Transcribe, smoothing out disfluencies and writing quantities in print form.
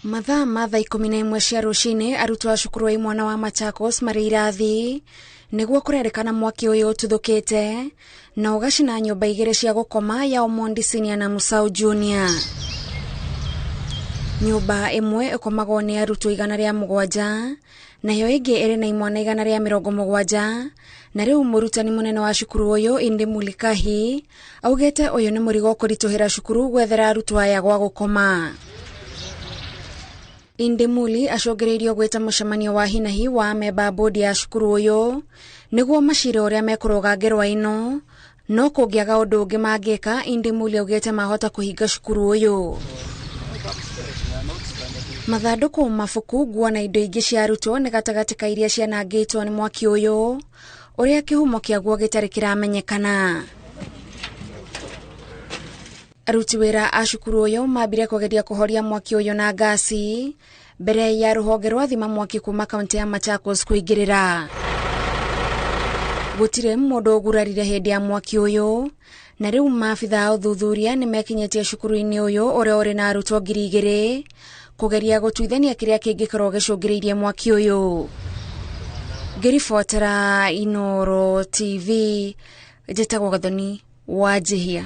Mathaa 11 cia rucini arutwo a cukuru wa mwana wa Machakos mari irathi niguo kurerekana mwaki uyu ututhukite na ugacina nyumba igiri cia gukoma ya Omondi Senior na Musau Junior. Nyumba imwe ikomagwo ni arutwo 107 nayo ingi iri na imwana 170 na riu murutani munene wa cukuru uyu Indi Mulikahi augete uyu ni murigo kurituhira cukuru gwethera arutwo aya gwa gukoma. Indi Muli acogereirio gweta mucemanio wa hinahi wa memba bodi ya cukuru uyu niguo macire uria mekurugangerwa ino no kungiaga undu ungi mangika. Indi Muli augete mahota kuhinga cukuru uyu. Mathanduku mafuku nguo na indo ingi cia arutwo ni gatagati ka iria cianangitwo ni mwaki uyu uria kihumo kiaguo gitari kiramenyekana. Aruti wira a cukuru uyu mambire kugeria kuhoria mwaki uyu na gasi mbere ya ruhonge rwa thima mwaki kuma kaunti ya Machakos kuingirira. Gutire mundu ugurarire hindi ya mwaki uyu na riu maabitha uthuthuria ni mekinyetie cukuru-ini uyu uria uri na arutwo 2,000 kugeria gutuithania kiria kingikorwo gicungireirie mwaki uyu. Ngiribotera Inooro TV, njitagwo Gathoni Wanjihia.